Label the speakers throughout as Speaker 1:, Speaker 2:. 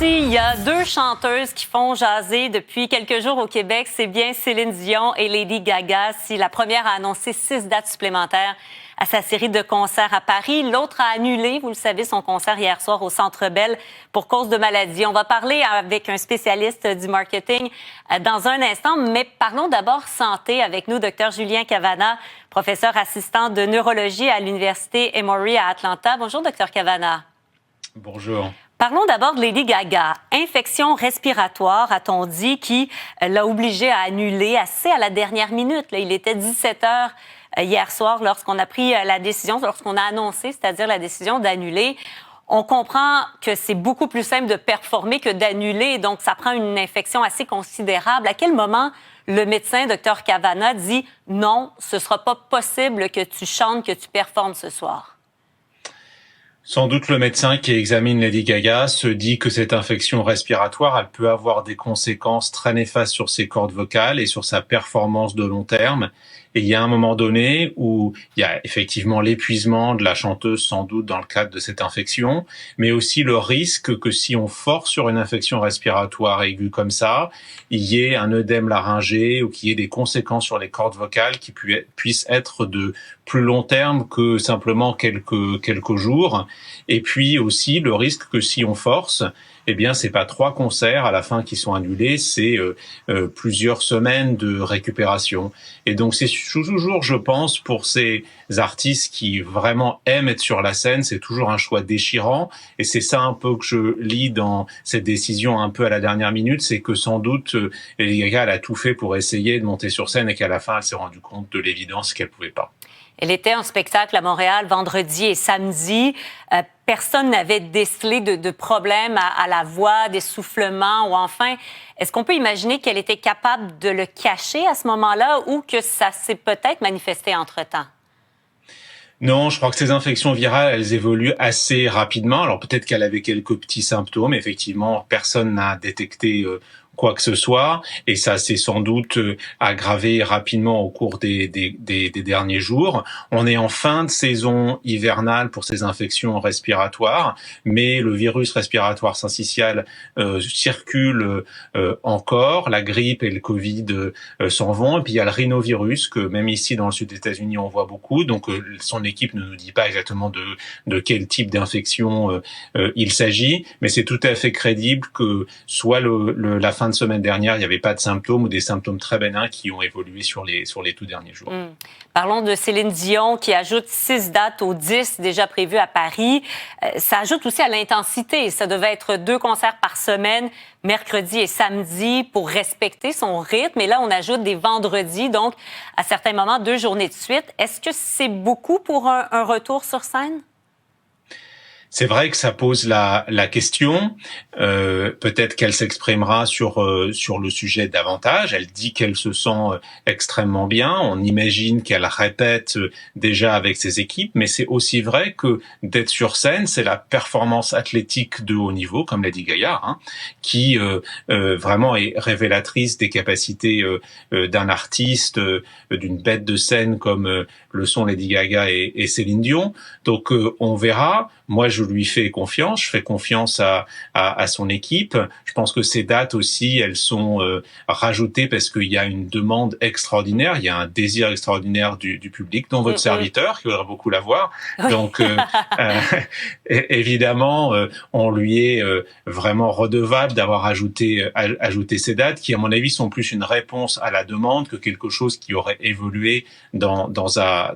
Speaker 1: temps-ci, il y a deux chanteuses qui font jaser depuis quelques jours au Québec. C'est bien Céline Dion et Lady Gaga. Si la première a annoncé 6 dates supplémentaires à sa série de concerts à Paris, l'autre a annulé, vous le savez, son concert hier soir au Centre Bell pour cause de maladie. On va parler avec un spécialiste du marketing dans un instant, mais parlons d'abord santé avec nous, Dr Julien Cavana, professeur assistant de neurologie à l'Université Emory à Atlanta. Bonjour, Dr Cavana.
Speaker 2: Bonjour.
Speaker 1: Parlons d'abord de Lady Gaga. Infection respiratoire, a-t-on dit, qui l'a obligée à annuler assez à la dernière minute. Là, il était 17 heures hier soir lorsqu'on a pris la décision, lorsqu'on a annoncé, c'est-à-dire la décision d'annuler. On comprend que c'est beaucoup plus simple de performer que d'annuler, donc ça prend une infection assez considérable. À quel moment le médecin, Dr Cavana, dit « Non, ce ne sera pas possible que tu chantes, que tu performes ce soir ».
Speaker 2: Sans doute le médecin qui examine Lady Gaga se dit que cette infection respiratoire, elle peut avoir des conséquences très néfastes sur ses cordes vocales et sur sa performance de long terme. Et il y a un moment donné où il y a effectivement l'épuisement de la chanteuse, sans doute dans le cadre de cette infection, mais aussi le risque que si on force sur une infection respiratoire aiguë comme ça, il y ait un œdème laryngé ou qu'il y ait des conséquences sur les cordes vocales qui puissent être de plus long terme que simplement quelques jours. Et puis aussi le risque que si on force, eh bien, c'est pas 3 concerts à la fin qui sont annulés, c'est plusieurs semaines de récupération. Et donc, c'est toujours, je pense, pour ces artistes qui vraiment aiment être sur la scène, c'est toujours un choix déchirant. Et c'est ça un peu que je lis dans cette décision un peu à la dernière minute, c'est que sans doute, Lady Gaga, elle a tout fait pour essayer de monter sur scène et qu'à la fin, elle s'est rendue compte de l'évidence qu'elle pouvait pas.
Speaker 1: Elle était en spectacle à Montréal vendredi et samedi. Personne n'avait décelé de problème à la voix, d'essoufflement ou enfin, est-ce qu'on peut imaginer qu'elle était capable de le cacher à ce moment-là ou que ça s'est peut-être manifesté entre-temps?
Speaker 2: Non, je crois que ces infections virales, elles évoluent assez rapidement. Alors peut-être qu'elle avait quelques petits symptômes. Effectivement, personne n'a détecté quoi que ce soit, et ça s'est sans doute aggravé rapidement au cours des derniers jours. On est en fin de saison hivernale pour ces infections respiratoires, mais le virus respiratoire syncytial circule encore. La grippe et le Covid s'en vont, et puis il y a le rhinovirus que même ici dans le sud des États-Unis on voit beaucoup. Donc son équipe ne nous dit pas exactement de quel type d'infection il s'agit, mais c'est tout à fait crédible que soit la fin de semaine dernière, il n'y avait pas de symptômes ou des symptômes très bénins qui ont évolué sur les tout derniers jours.
Speaker 1: Parlons de Céline Dion qui ajoute 6 dates aux 10 déjà prévues à Paris. Ça ajoute aussi à l'intensité. Ça devait être 2 concerts par semaine, mercredi et samedi, pour respecter son rythme. Et là, on ajoute des vendredis, donc à certains moments, 2 journées de suite. Est-ce que c'est beaucoup pour un retour sur scène?
Speaker 2: C'est vrai que ça pose la question. Peut-être qu'elle s'exprimera sur le sujet davantage. Elle dit qu'elle se sent extrêmement bien. On imagine qu'elle répète déjà avec ses équipes, mais c'est aussi vrai que d'être sur scène, c'est la performance athlétique de haut niveau, comme Lady Gaga, qui vraiment est révélatrice des capacités d'un artiste, d'une bête de scène comme le sont Lady Gaga et Céline Dion. Donc on verra. Moi, je lui fais confiance. Je fais confiance à son équipe. Je pense que ces dates aussi, elles sont rajoutées parce qu'il y a une demande extraordinaire. Il y a un désir extraordinaire du public, dont votre serviteur, qui voudrait beaucoup la voir. Oui. Donc, évidemment, on lui est vraiment redevable d'avoir ajouté ces dates qui, à mon avis, sont plus une réponse à la demande que quelque chose qui aurait évolué dans sa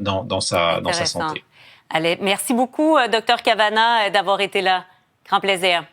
Speaker 2: santé.
Speaker 1: Allez, merci beaucoup, Dr Cavana, d'avoir été là. Grand plaisir.